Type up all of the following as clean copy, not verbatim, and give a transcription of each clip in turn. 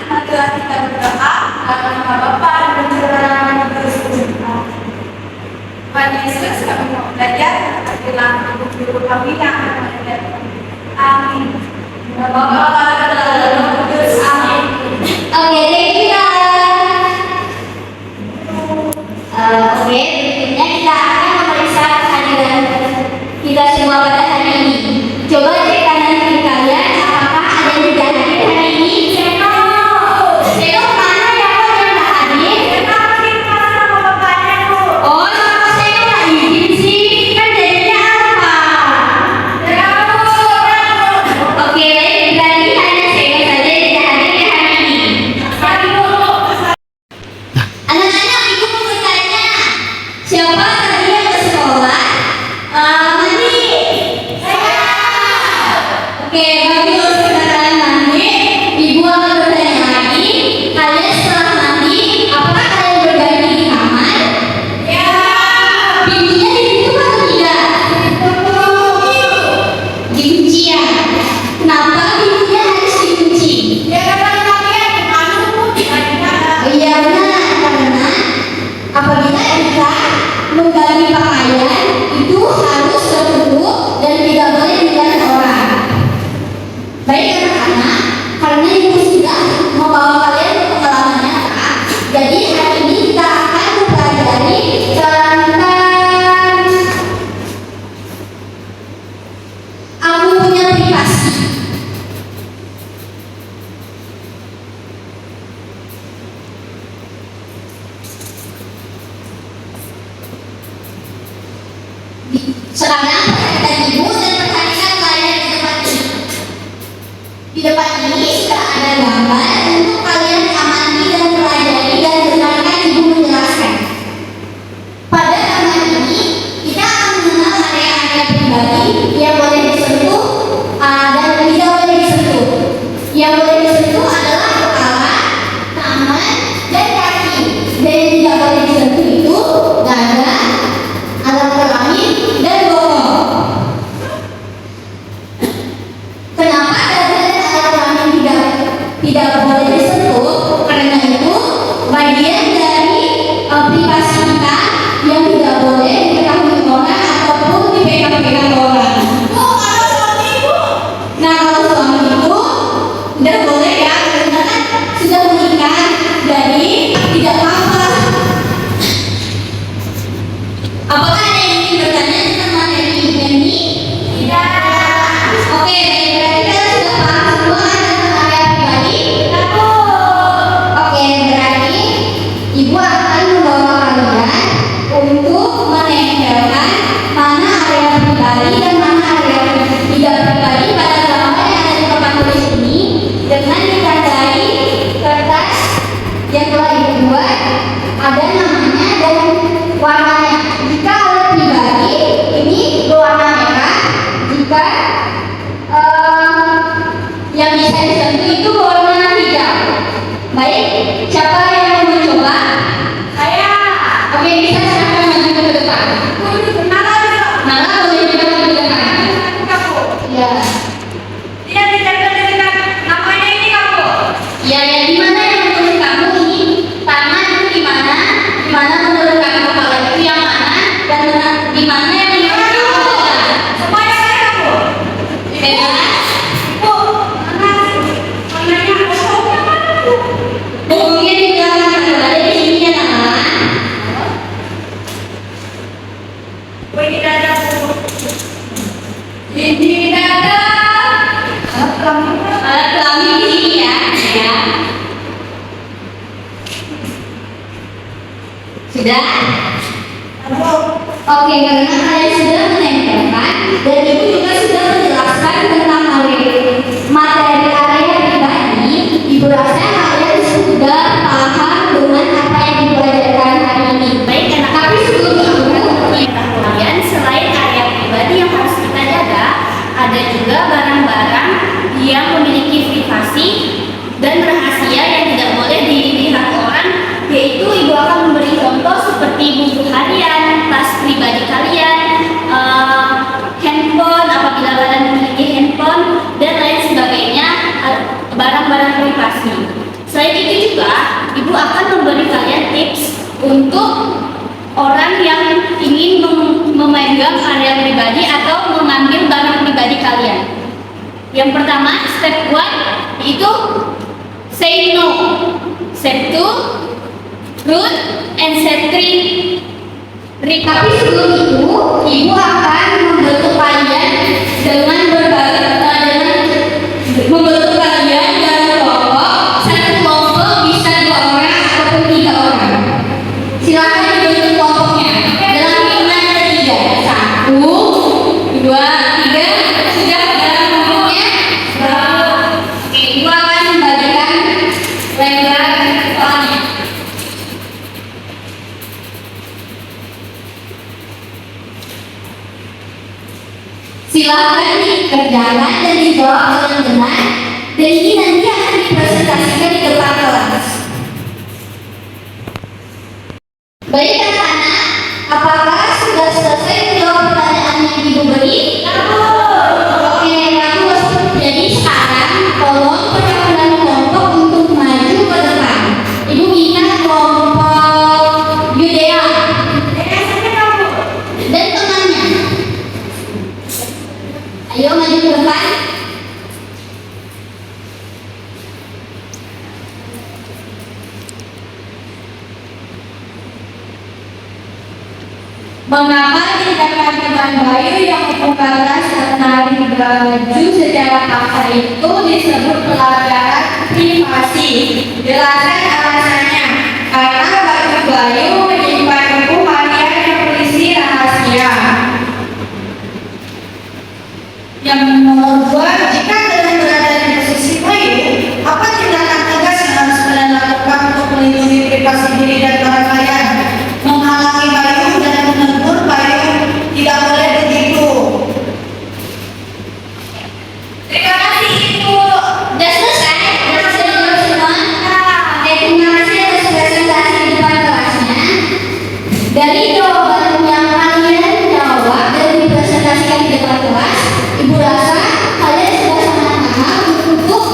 adalah kita berdoa agar nama Bapa dan Putra dan Roh Kudus. Tuhan Yesus, kami mau belajar adalah guru kami yang akan mengajar. Amin. Bapa dan Roh Kudus. Amin. Oke, thank you guys. Oke, berikutnya kita akan memeriksa kehadiran kita semua pada hari ini. Coba cek kanan kiri kalian, apakah ada yang tidak hadir hari ini? Seno mana yang nggak hadir? Oh, Seno nggak izin sih, kan jadinya apa? Oke, baik, berarti hanya Seno saja yang tidak hadir di hari ini. Anak-anak, ikut bertanya, siapa tadi yang ke sekolah? Mandi. Oke, bagus, setelah kalian mandi, ibu akan bertanya lagi. Kalian setelah mandi, apakah kalian berganti di kamar? Ya. Pintunya ditutup atau tidak? Dikunci ya. Kenapa pintunya harus dikunci? Oh iya benar, karena apabila kita mengganti pakaian itu harus tertutup dan tidak boleh dilihat orang. Baik anak-anak, karena ibu sudah membawa kalian ke pengalaman nyata, jadi hari ini kita akan mempelajari tentang aku punya privasi. Sekarang perhatikan ibu dan perhatikan kalian di depan ini. Di depan ini sudah ada gambar untuk kalian amati dan pelajari dan dengarkan ibu menjelaskan. Pada gambar ini kita akan mengenal area-area pribadi yang boleh disentuh dan tidak boleh disentuh. Yang boleh disentuh adalah kepala, tangan, dan kaki. Dan yang tidak boleh disentuh itu dada, alat kelamin, dan bokong. Kenapa dada dan alat kelamin tidak boleh disentuh? Karena itu bagian dari privasi kita yang tidak boleh diketahui orang ataupun dipegang-pegang orang. Nah, kalau suami itu udah boleh ya, karena kan sudah menikah, jadi tidak apa-apa. Apakah ada yang ingin bertanya tentang materi ini? Tidak. Oke, berarti kita sudah paham semua tentang area pribadi. Oke, berarti ibu akan membawa kalian untuk menempelkan mana area pribadi dan mana area tidak pribadi pada gambar yang ada di papan tulis ini dengan ditandai kertas yang telah ibu buat, ada namanya dan warnanya. Jika alat pribadi ini berwarna merah, jika yang bisa disentuh itu berwarna hijau. Baik, siapa yang mau mencoba? Saya. Oke, bisa silakan maju ke depan. Nala boleh juga maju ke depan. Ya. Ya, ya, di mana yang menurut kamu ini? Tangan itu di mana? Di mana menurut kamu kepala itu yang mana? Dan di mana yang menurut kamu adalah? Bebas. Mungkin di belakang ada di sini ya, Nala. Ini dada. Alat kelamin di sini ya. Ya. Sudah? Oke, karena kalian sudah menempelkan dan ibu juga sudah menjelaskan tentang materi area pribadi, ibu rasa kalian sudah paham dengan apa yang ibu ajarkan hari ini. Baik, tapi sebelum itu kalian selain area pribadi yang harus kita jaga, ada juga barang-barang yang memiliki privasi dan rahasia yang tidak boleh dilihat orang, yaitu ibu akan memberi contoh seperti buku harian, tas pribadi kalian, handphone apabila kalian memiliki handphone, dan lain sebagainya, barang-barang privasi. Selain itu juga, Ibu akan memberi kalian tips untuk orang yang ingin memegang area pribadi atau mengambil barang pribadi kalian. Yang pertama, step 1 itu say no. Step 2, root, and step 3, tapi sebelum itu, Ibu akan membantu kalian dengan membantu kalian dalam kelompok. Satu kelompok bisa 2 orang ataupun 3 orang. Silakan dibentuk kelompoknya dalam hitungan ketiga. 1, 2, 3. Sudah dalam kelompoknya? Oke, Ibu akan membagikan lebar soalnya. Silakan dikerjakan dan dijawab dengan benar, dan ini nanti akan dipresentasikan di depan kelas. Baik anak-anak, apakah sudah selesai menjawab pertanyaan yang Ibu beri? Oke, bagus. Jadi sekarang tolong perwakilan kelompok untuk maju ke depan. Ibu minta kelompok Yudea dan temannya. Ayo maju ke depan. Mengapa tindakan teman Bayu yang membukakan serta baju secara paksa itu disebut pelanggaran privasi? Jelaskan alasannya. Karena baju Bayu menyimpan buku harian yang berisi rahasia. Yang nomor 2, jika kalian berada di posisi Bayu, apa tindakan tegas yang harus kalian lakukan untuk melindungi privasi diri dan orang lain? Menghalangi Bayu dan menegur Bayu, tidak boleh begitu. Terima kasih Ibu. Sudah selesai? Sudah selesai semua? Oke, terima kasih atas presentasi di depan kelasnya. Dari jawaban yang kalian jawab dan dipresentasikan di depan kelas, Ibu rasa kalian sudah sangat paham untuk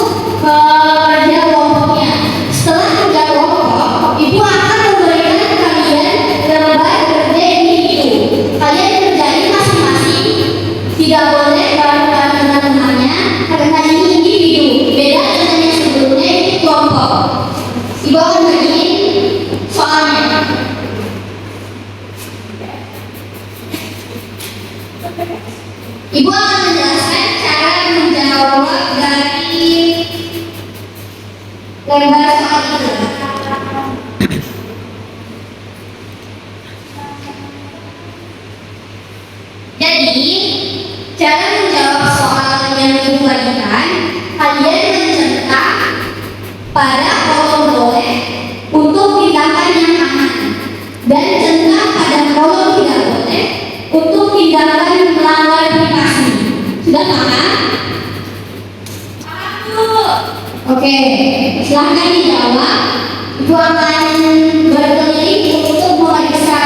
kerja kelompoknya. Setelah kerja kelompok, Ibu akan memberikan kalian lembar kerja individu. Kalian kerjain masing-masing, tidak boleh bareng-bareng dengan temannya karena ini individu. Beda dengan yang sebelumnya ini kelompok. Ibu akan bagiin soalnya. Ibu akan menjelaskan cara menjawab dari lembar soal itu. Jadi, cara menjawab soal yang Ibu bagikan, kalian mencetak pada kolom boleh untuk tindakan yang aman, dan centang pada kolom tidak boleh untuk tindakan melanggar privasi. Sudah paham? Oke, silahkan dijawab. Ibu akan berkeliling untuk memeriksa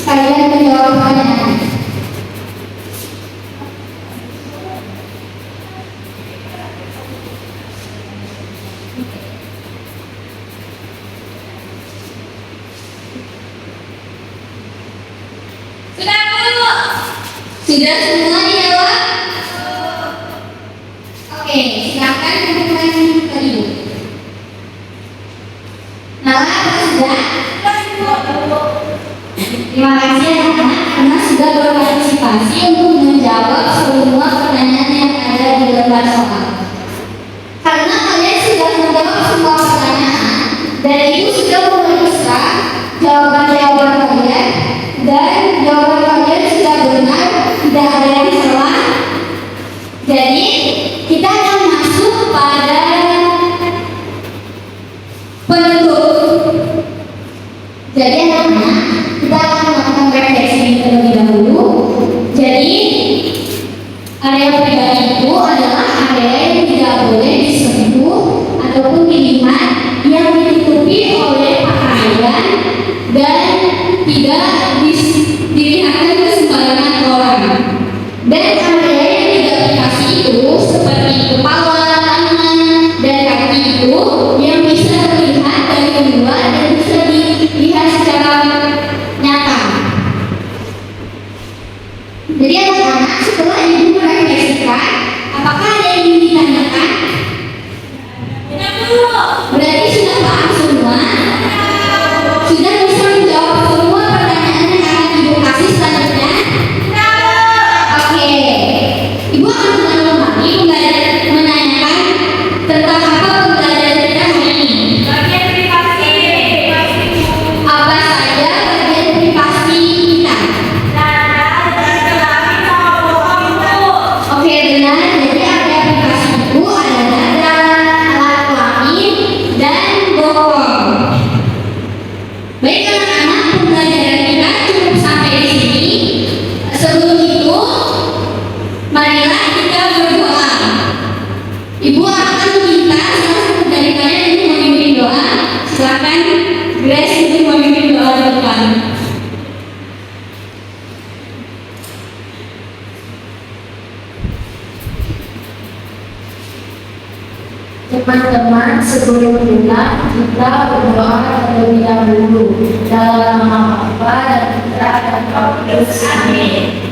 kalian menjawab pertanyaan. Sudah Bu? Sudah semua dijawab? Oke, silakan hubungan ke Ibu. Nala, apa sudah? Terima kasih anak-anak karena sudah berpartisipasi untuk menjawab semua pertanyaan yang ada di lembar soal. Karena kalian sudah menjawab semua pertanyaan dan Ibu sudah memeriksa jawaban-jawaban kalian, dan jawaban kalian sudah benar, tidak ada yang salah. Jadi kita akan masuk pada penutup. Jadi anak-anak, kita akan melakukan refleksi terlebih dahulu. Jadi area pribadi itu adalah area yang tidak boleh disentuh ataupun dilihat, yang ditutupi oleh pakaian dan tidak dilihatkan ke sembarangan orang. Dan area yang tidak privasi itu seperti kepala, tangan, dan kaki itu Ibu akan mengulangi kembali menanyakan tentang apa pembelajaran kita hari ini. Bagian privasi. Apa saja bagian privasi kita? Dada dan kelamin sama bokap ibu. Oke, benar. Jadi area privasi ibu ada dada, alat kelamin, dan bokong. Baik anak-anak, pembelajaran kita cukup sampai di sini. Sebelum itu, marilah kita berdoa. Ibu akan meminta salah satu dari kalian untuk memimpin doa. Silakan Grace untuk memimpin doa di depan. Teman-teman, sebelum kita berdoa terlebih dahulu dalam nama Bapa dan Putra dan Roh Kudus. Amin.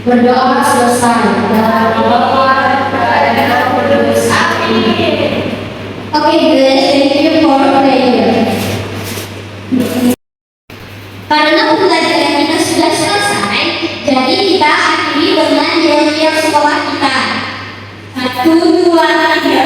Berdoa selesai dalam nama Bapa dan Putra dan Roh Kudus. Amin. Oke, Grace, thank you for prayer. Karena pembelajaran kita sudah selesai, jadi kita akhiri dengan yel-yel sekolah kita. 1, 2, 3.